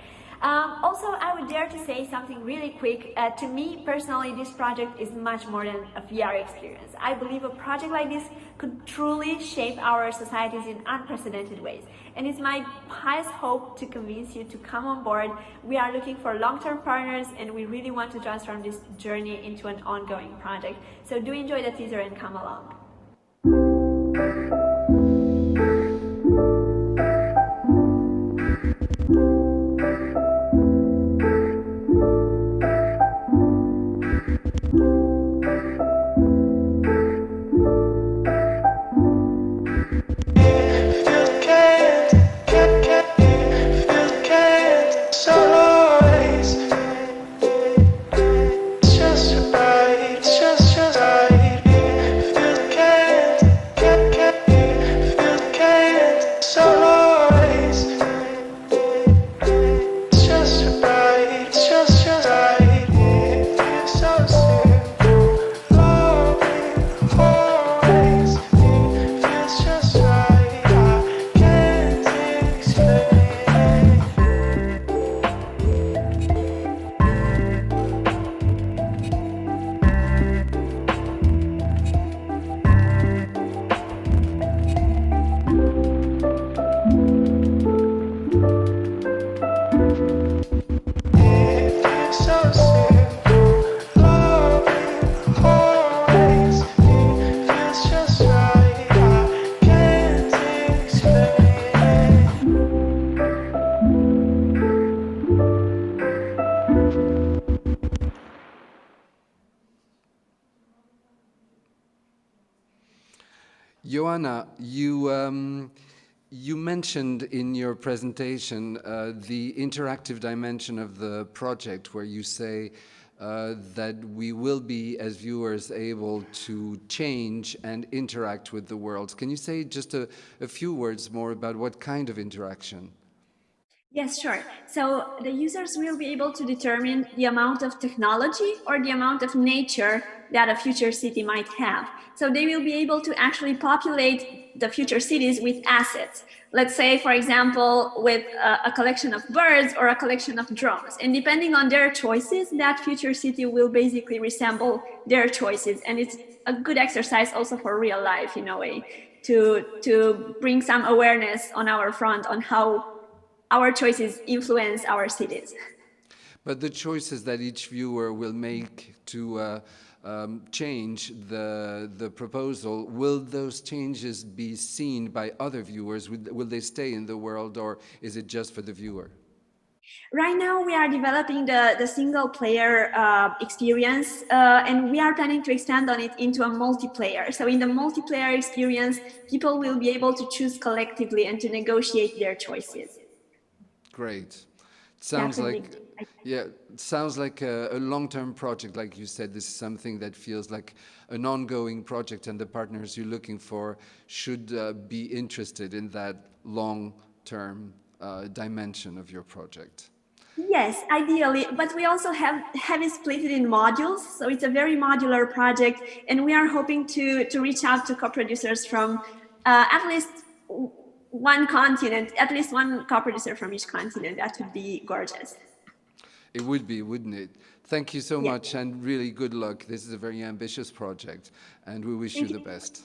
Also, I would dare to say something really quick. To me, personally, this project is much more than a VR experience. I believe a project like this could truly shape our societies in unprecedented ways. And it's my highest hope to convince you to come on board. We are looking for long-term partners, and we really want to transform this journey into an ongoing project. So do enjoy the teaser and come along. Ioana, you mentioned in your presentation the interactive dimension of the project, where you say that we will be, as viewers, able to change and interact with the world. Can you say just a few words more about what kind of interaction? Yes, sure. So the users will be able to determine the amount of technology or the amount of nature that a future city might have. So they will be able to actually populate the future cities with assets. Let's say, for example, with a collection of birds or a collection of drones. And depending on their choices, that future city will basically resemble their choices. And it's a good exercise also for real life, in a way, to bring some awareness on our front on how our choices influence our cities. But the choices that each viewer will make to change the proposal, will those changes be seen by other viewers? Will they stay in the world, or is it just for the viewer? Right now, we are developing the single player experience, and we are planning to extend on it into a multiplayer. So in the multiplayer experience, people will be able to choose collectively and to negotiate their choices. Great. Sounds like, yeah, it sounds like a long-term project. Like you said, this is something that feels like an ongoing project, and the partners you're looking for should be interested in that long-term dimension of your project. Yes, ideally, but we also have it split it in modules, so it's a very modular project, and we are hoping to reach out to co-producers from at least one continent, at least one co-producer from each continent. That would be gorgeous. It would be, wouldn't it? Thank you so much, and really good luck. This is a very ambitious project, and we wish you the best.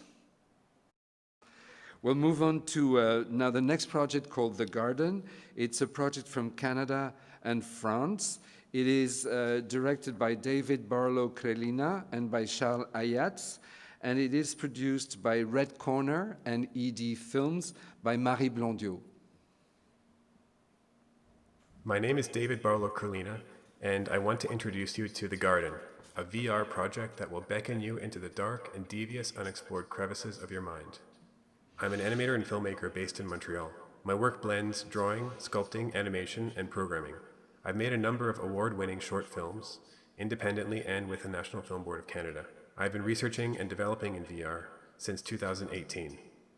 We'll move on to now the next project called The Garden. It's a project from Canada and France. It is directed by David Barlow-Crelina and by Charles Ayats, and it is produced by Red Corner and ED Films by Marie Blondiot. My name is David Barlow-Crelina, and I want to introduce you to The Garden, a VR project that will beckon you into the dark and devious unexplored crevices of your mind. I'm an animator and filmmaker based in Montreal. My work blends drawing, sculpting, animation, and programming. I've made a number of award-winning short films, independently and with the National Film Board of Canada. I've been researching and developing in VR since 2018.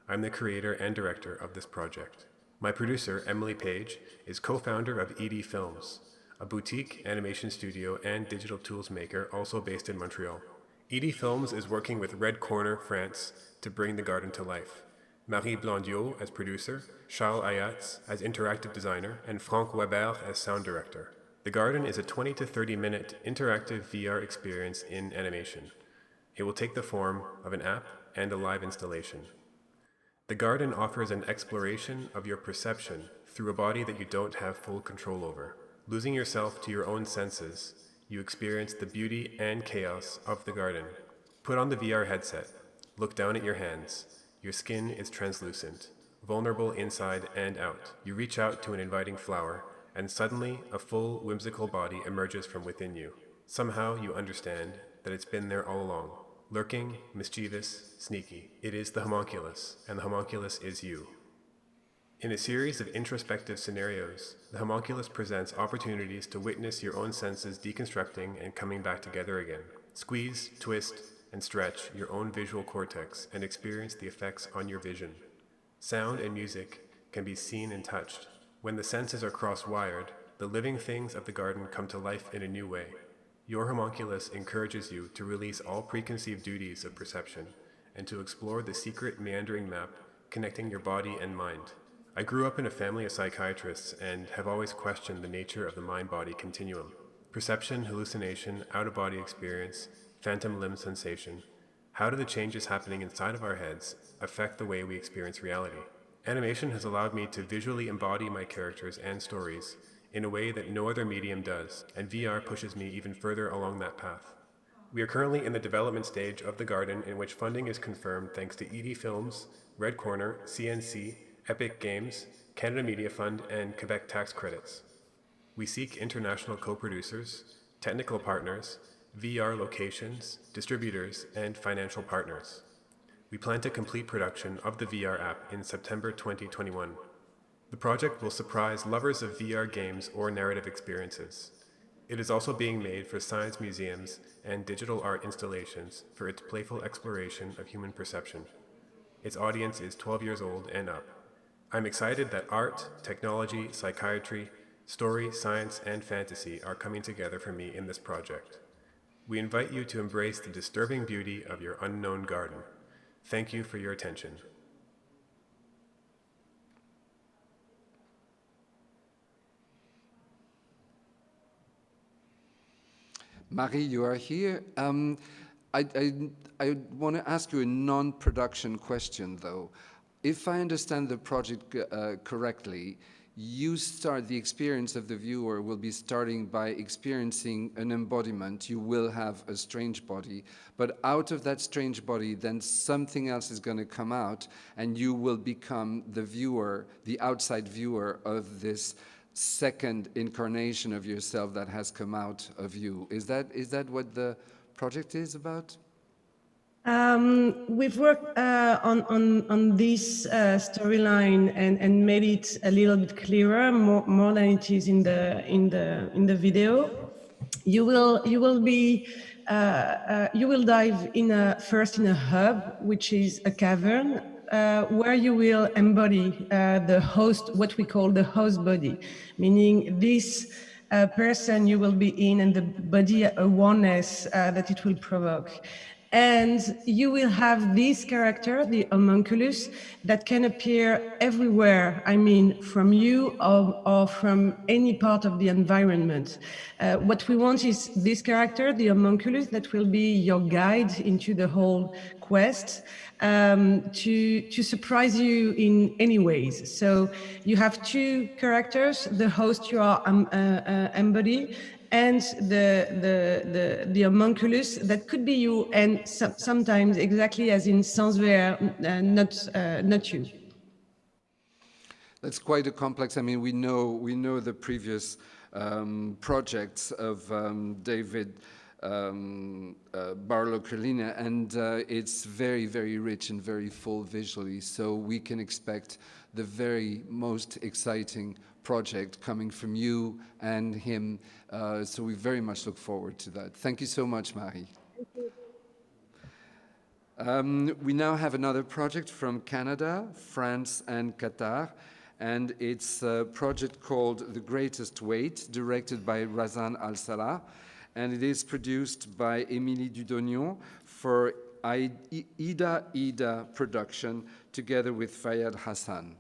I'm the creator and director of this project. My producer, Emily Page, is co-founder of ED Films, a boutique animation studio and digital tools maker also based in Montreal. ED Films is working with Red Corner, France, to bring The Garden to life. Marie Blondiot as producer, Charles Ayats as interactive designer, and Franck Weber as sound director. The Garden is a 20 to 30 minute interactive VR experience in animation. It will take the form of an app and a live installation. The Garden offers an exploration of your perception through a body that you don't have full control over. Losing yourself to your own senses, you experience the beauty and chaos of the garden. Put on the VR headset. Look down at your hands. Your skin is translucent, vulnerable inside and out. You reach out to an inviting flower, and suddenly a full, whimsical body emerges from within you. Somehow you understand that it's been there all along. Lurking, mischievous, sneaky. It is the homunculus, and the homunculus is you. In a series of introspective scenarios, the homunculus presents opportunities to witness your own senses deconstructing and coming back together again. Squeeze, twist, and stretch your own visual cortex and experience the effects on your vision. Sound and music can be seen and touched. When the senses are cross-wired, the living things of the garden come to life in a new way. Your homunculus encourages you to release all preconceived duties of perception and to explore the secret meandering map connecting your body and mind. I grew up in a family of psychiatrists and have always questioned the nature of the mind-body continuum. Perception, hallucination, out-of-body experience, phantom limb sensation. How do the changes happening inside of our heads affect the way we experience reality? Animation has allowed me to visually embody my characters and stories in a way that no other medium does, and VR pushes me even further along that path. We are currently in the development stage of The Garden, in which funding is confirmed thanks to ED Films, Red Corner, CNC, Epic Games, Canada Media Fund, and Quebec tax credits. We seek international co-producers, technical partners, VR locations, distributors, and financial partners. We plan to complete production of the VR app in September 2021. The project will surprise lovers of VR games or narrative experiences. It is also being made for science museums and digital art installations for its playful exploration of human perception. Its audience is 12 years old and up. I'm excited that art, technology, psychiatry, story, science, and fantasy are coming together for me in this project. We invite you to embrace the disturbing beauty of your unknown garden. Thank you for your attention. Marie, you are here. I want to ask you a non-production question, though. If I understand the project correctly, the experience of the viewer will be starting by experiencing an embodiment. You will have a strange body, but out of that strange body, then something else is going to come out, and you will become the viewer, the outside viewer of this second incarnation of yourself that has come out of you. Is that what the project is about? We've worked on this storyline and made it a little bit clearer, more than it is in the video. You will dive first in a hub, which is a cavern, where you will embody the host, what we call the host body, meaning this person you will be in and the body awareness that it will provoke. And you will have this character, the homunculus, that can appear everywhere. I mean, from you or from any part of the environment. What we want is this character, the homunculus, that will be your guide into the whole quest, to surprise you in any ways. So you have two characters: the host you are embody, and the homunculus that could be you, and sometimes exactly as in Sans Vert, not you. That's quite a complex. I mean, we know the previous projects of David Barlow-Carlina, and it's very, very rich and very full visually. So we can expect the very most exciting project coming from you and him. So we very much look forward to that. Thank you so much, Marie. Thank you. We now have another project from Canada, France, and Qatar. And it's a project called The Greatest Weight, directed by Razan Al-Salah. And it is produced by Émilie Dudognon for Ida Production, together with Fayad Hassan.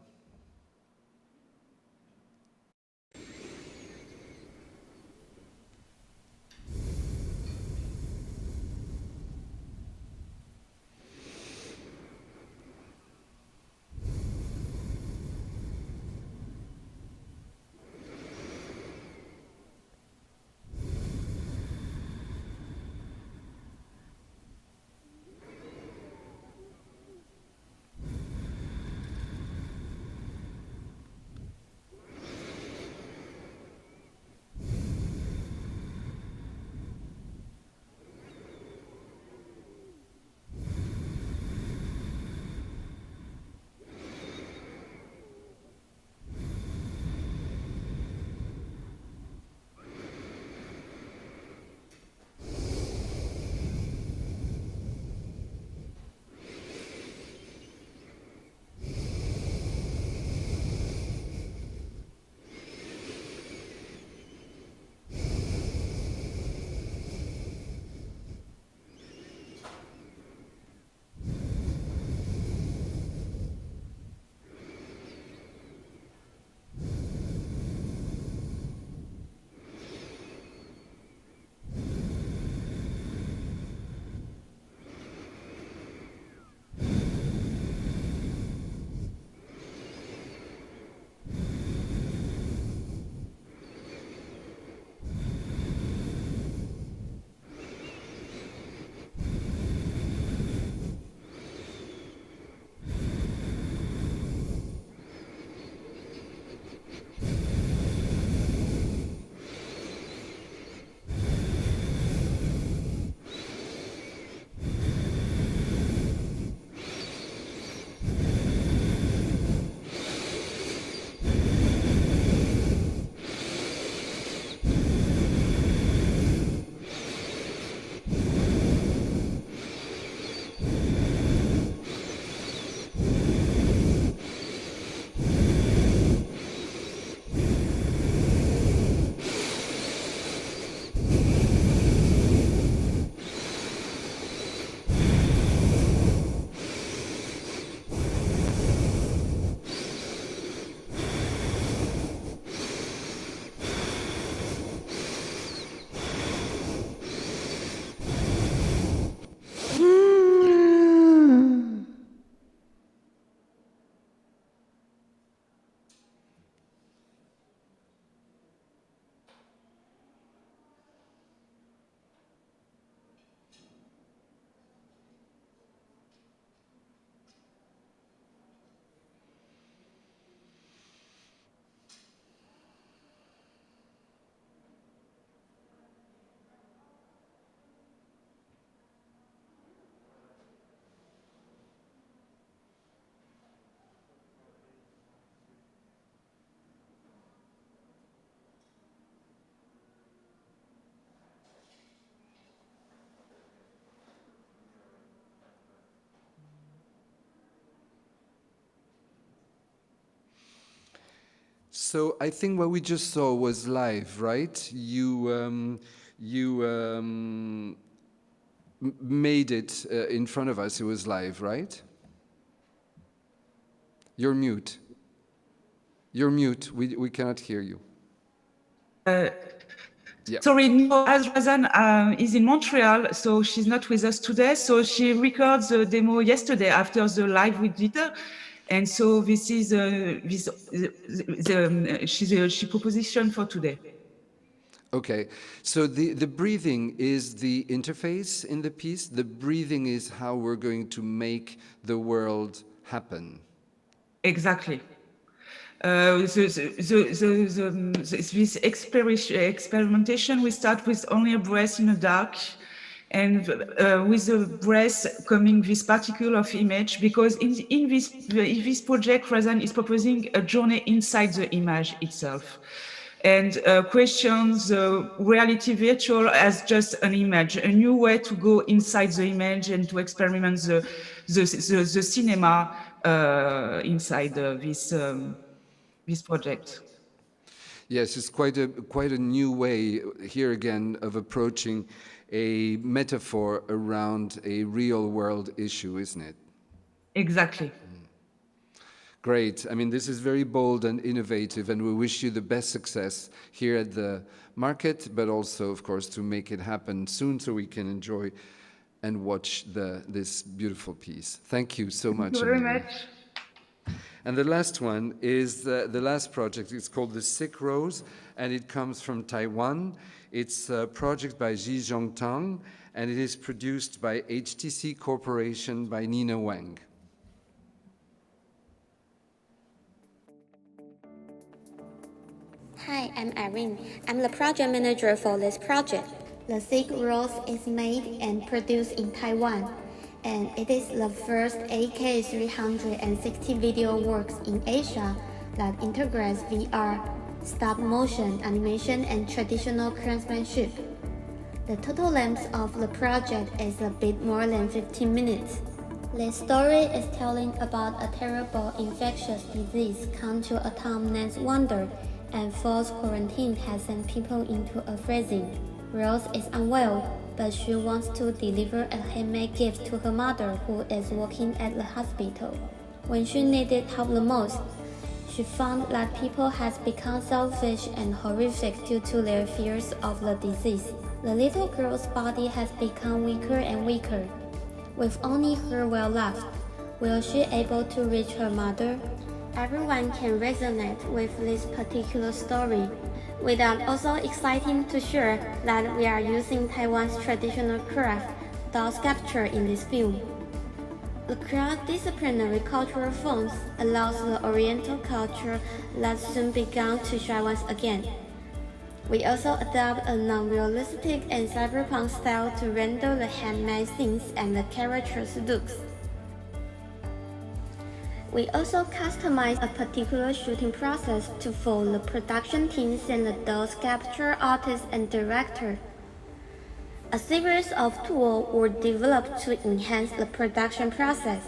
So I think what we just saw was live, right? You made it in front of us. It was live, right? You're mute. You're mute. We cannot hear you. Sorry, no, as Razan is in Montreal, so she's not with us today. So she records the demo yesterday after the live we did. And so this is she proposition for today. Okay, so the breathing is the interface in the piece. The breathing is how we're going to make the world happen. Exactly. This experimentation, we start with only a breath in the dark, and with the breath coming this particular image, because in this project, Razan is proposing a journey inside the image itself, and questions reality virtual as just an image, a new way to go inside the image and to experiment the cinema inside this project. Yes, it's quite a new way here again of approaching a metaphor around a real world issue, isn't it? Exactly. Great. I mean, this is very bold and innovative, and we wish you the best success here at the market, but also, of course, to make it happen soon so we can enjoy and watch this beautiful piece. Thank you so much. Thank you very much. And the last one is the last project. It's called The Sick Rose, and it comes from Taiwan. It's a project by Ji Zhongtang, and it is produced by HTC Corporation by Nina Wang. Hi, I'm Irene. I'm the project manager for this project. The Sick Rose is made and produced in Taiwan, and it is the first 8K 360 video works in Asia that integrates VR, stop-motion animation, and traditional craftsmanship. The total length of the project is a bit more than 15 minutes. The story is telling about a terrible infectious disease come to a town named Wonder, and forced quarantine has sent people into a freezing. Rose is unwell, but she wants to deliver a handmade gift to her mother, who is working at the hospital. When she needed help the most, she found that people has become selfish and horrific due to their fears of the disease. The little girl's body has become weaker and weaker. With only her will left, will she able to reach her mother? Everyone can resonate with this particular story. Without also exciting to share that we are using Taiwan's traditional craft, doll sculpture, in this film. The cross-disciplinary cultural forms allows the Oriental culture that soon began to shine once again. We also adopt a non-realistic and cyberpunk style to render the handmade scenes and the characters' looks. We also customize a particular shooting process to follow the production teams and the doll sculpture artists and director. A series of tools were developed to enhance the production process.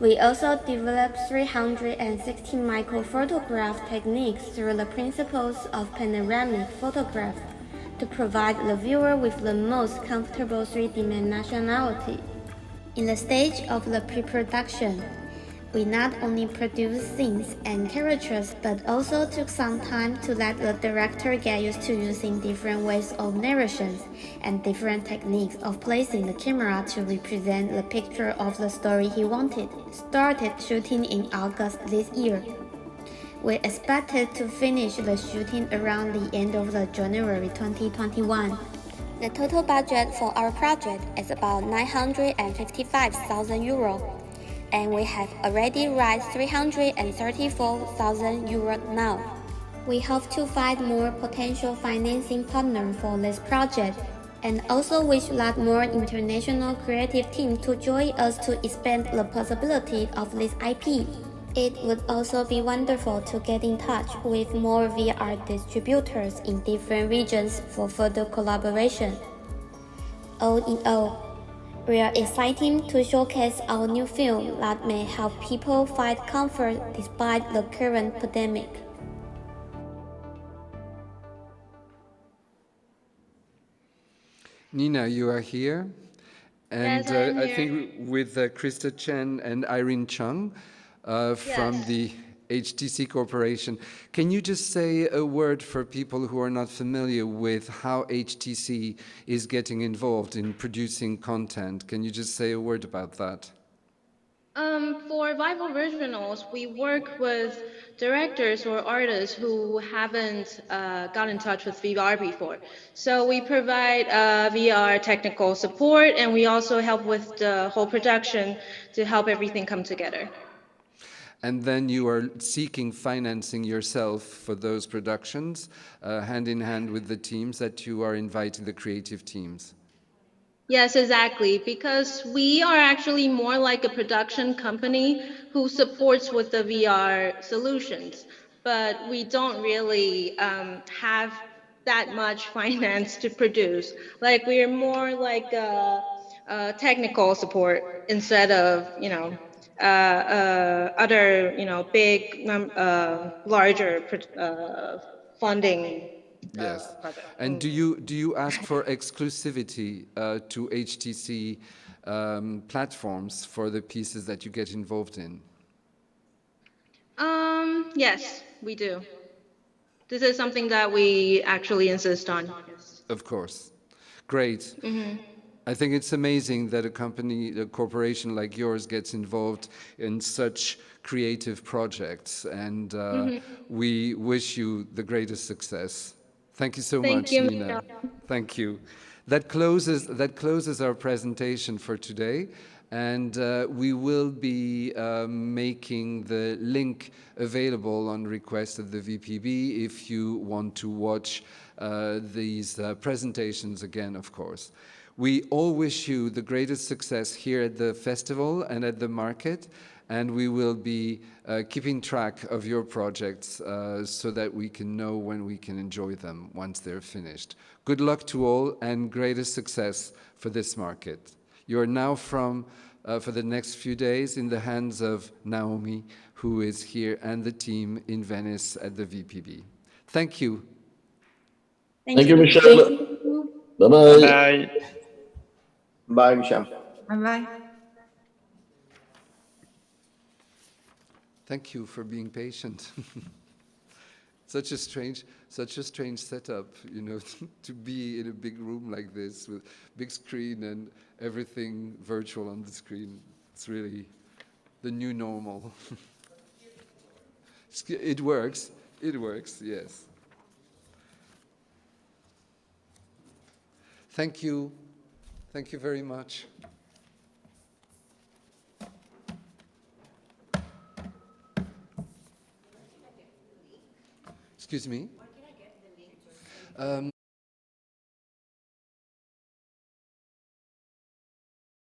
We also developed 360 microphotograph techniques through the principles of panoramic photograph to provide the viewer with the most comfortable 3D-dimensionality. In the stage of the pre-production, we not only produced scenes and characters, but also took some time to let the director get used to using different ways of narrations and different techniques of placing the camera to represent the picture of the story he wanted. Started shooting in August this year. We expected to finish the shooting around the end of January 2021. The total budget for our project is about 955,000 euro. And we have already raised 334,000 euros now. We hope to find more potential financing partners for this project, and also wish that more international creative teams to join us to expand the possibility of this IP. It would also be wonderful to get in touch with more VR distributors in different regions for further collaboration. All in all, we are excited to showcase our new film that may help people find comfort despite the current pandemic. Nina, you are here. And Yes, I am I here. think with Krista Chen and Irene Chung from Yes. the HTC Corporation. Can you just say a word for people who are not familiar with how HTC is getting involved in producing content? Can you just say a word about that? For Vival Originals, we work with directors or artists who haven't got in touch with VR before. So we provide VR technical support, and we also help with the whole production to help everything come together. And then you are seeking financing yourself for those productions, hand in hand with the teams that you are inviting, the creative teams. Yes, exactly, because we are actually more like a production company who supports with the VR solutions, but we don't really have that much finance to produce. Like we're more like a technical support instead of, other, big, larger funding Yes. project. And do you ask for exclusivity to HTC platforms for the pieces that you get involved in? Yes, we do. This is something that we actually insist on. Yes. Of course. Great. Mm-hmm. I think it's amazing that a corporation like yours gets involved in such creative projects, and we wish you the greatest success. Thank you so Thank much, you, Nina. Michel. Thank you. That closes our presentation for today, and we will be making the link available on request of the VPB if you want to watch these presentations again, of course. We all wish you the greatest success here at the festival and at the market, and we will be keeping track of your projects so that we can know when we can enjoy them once they're finished. Good luck to all and greatest success for this market. You're now for the next few days in the hands of Naomi, who is here, and the team in Venice at the VPB. Thank you. Thank you, Michel. Bye-bye. Bye. Bye, Michel. Bye-bye. Thank you for being patient. Such a strange setup, to be in a big room like this with big screen and everything virtual on the screen. It's really the new normal. It works, yes. Thank you very much. Excuse me?